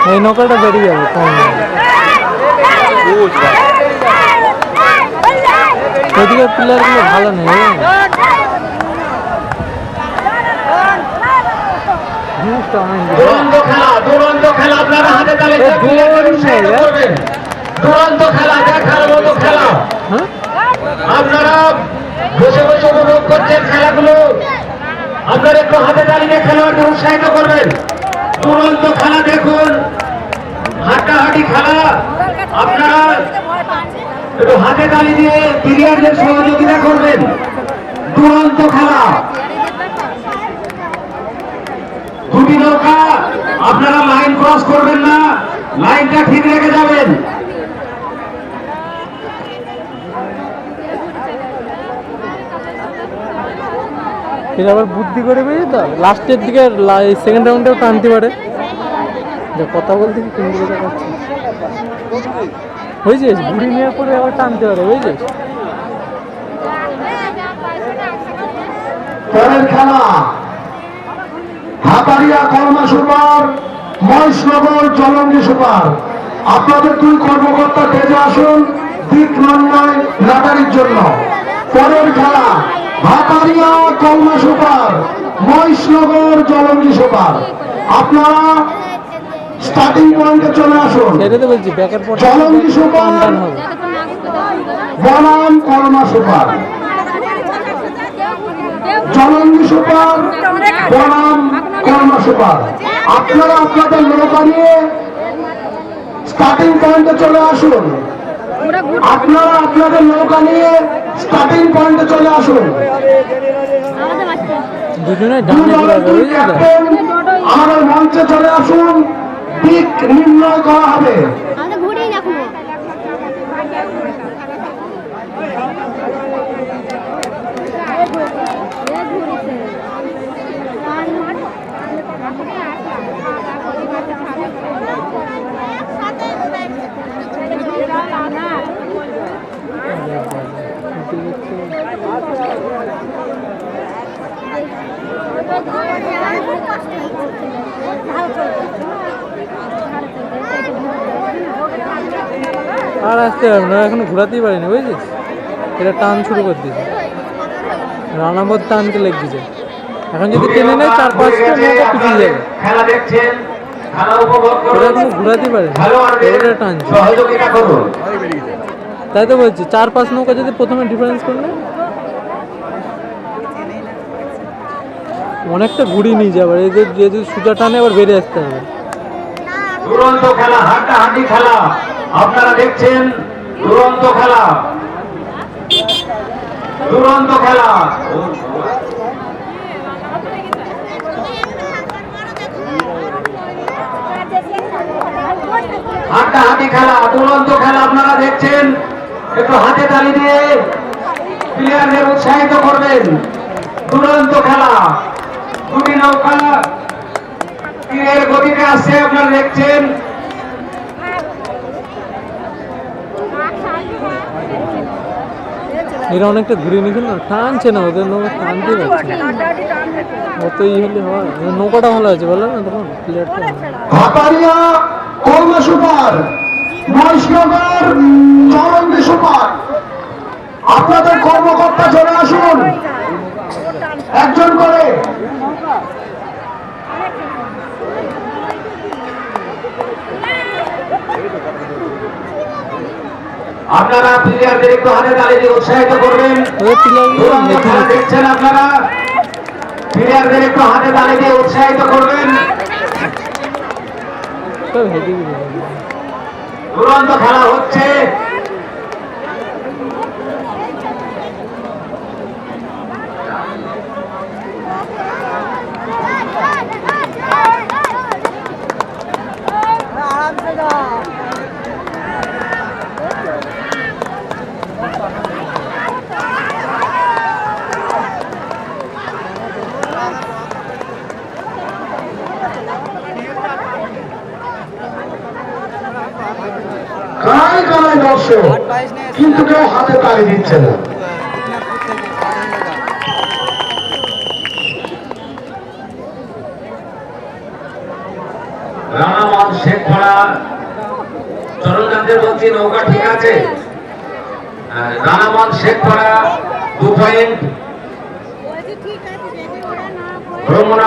এই নৌকাটা বেরিয়ে যাবে কম ওইদিকে প্লেয়ারগুলো ভালো নেই দুরন্ত খেলা আপনারা হাতে তালে দুরন্ত খেলা দেখার মতো খেলা আপনারা বসে বসে উপভোগ করছেন খেলাগুলো আপনারা একটু হাতে তালিয়ে খেলোয়াড়কে উৎসাহিত করবেন দুরন্ত খেলা দেখুন হাঁটাহাঁটি খেলা আপনারা একটু হাতে তালি দিয়ে প্লেয়ারদের সহযোগিতা করবেন দুরন্ত খেলা দুটি নৌকা আপনারা লাইন ক্রস করবেন না লাইনটা ঠিক রেখে যাবেন এটা আবার বুদ্ধি করে বুঝলি তো লাস্টের দিকে সেকেন্ড রাউন্ডেও টানতে পারে যে কথা বলতে কি কোন দিকে পাচ্ছি বুঝছিস ঘুরি নেওয়ার পরে আবার টানতে পারে বুঝছিস পরের খেলা হাতারিয়া কলমা সুপার মহেশনগর জলঙ্গি সুপার আপনাদের দুই কর্মকর্তা তেজে আসুন দিক নির্ণয় রাডারির জন্য পরের খেলা হাতারিয়া কলমা সুপার মহেশনগর জলঙ্গি সুপার আপনারা স্টার্টিং পয়েন্টে চলে আসুন সেটাতে বলছি ব্যাকের পর জলঙ্গি সুপার বনাম কলমা সুপার জলঙ্গি সুপার বনাম কলমা সুপার আপনারা আপনাদের নৌকা নিয়ে স্টার্টিং পয়েন্টে চলে আসুন আপনারা আপনাদের নৌকা নিয়ে স্টার্টিং পয়েন্টে চলে আসুন আমাদের মঞ্চে চলে আসুন দিক নির্ণয় করা হবে আর আসতে পারবে না এখনো ঘোরাতেই পারিনি বুঝছিস এটা টান শুরু করে দিয়েছে রানাবর টানতে লেগেছে এখন যদি টেনে নেয় 4-5টা পিছিয়ে যাবে খেলা দেখছেন খেলা উপভোগ করুন এখনো ঘোরাতেই পারে এটা টানছে সহযোগিতা করুন তাই তো বলছি 4-5 নৌকা যদি প্রথমে ডিফারেন্স করলে অনেকটা ঘুরিয়ে নিয়ে যাবে এদের যদি সুতা টানে আবার বেরিয়ে আসতে হবে দুরন্ত খেলা হাড্ডাহাড্ডি খেলা আপনারা দেখছেন দুরন্ত খেলা দুরন্ত খেলা হাড্ডাহাড্ডি খেলা দুরন্ত খেলা আপনারা দেখছেন একটু হাতে তালি দিয়ে প্লেয়ারদের উৎসাহিত করবেন দুরন্ত খেলা দুটি নৌকা তীরের গতিতে আসছে আপনারা দেখছেন এরা অনেকটা ঘুরিয়ে নিয়েছিল না টানছে না ওদের নৌকা টানতে পারছে অত হলে হয় নৌকাটা ভালো আছে বলো না তখন প্লেয়ারটা হাতারিয়া কলমা সুপার মহেশনগর জলঙ্গি সুপার আপনাদের কর্মকর্তা চলে আসুন একজন করে আপনারা প্লেয়ারদের একটু হাতে তালি দিয়ে উৎসাহিত করবেন দেখছেন আপনারা প্লেয়ারদের একটু হাতে তালি দিয়ে উৎসাহিত করবেন দুরন্ত খেলা হচ্ছে কানায় কানায় দর্শক কিন্তু কেউ হাতে তালি দিচ্ছে না রানামন শেখপাড়া চরণচন্দ্রের বলছি নৌকা ঠিক আছে। রানামন শেখপাড়া 2 পয়েন্ট, রমনা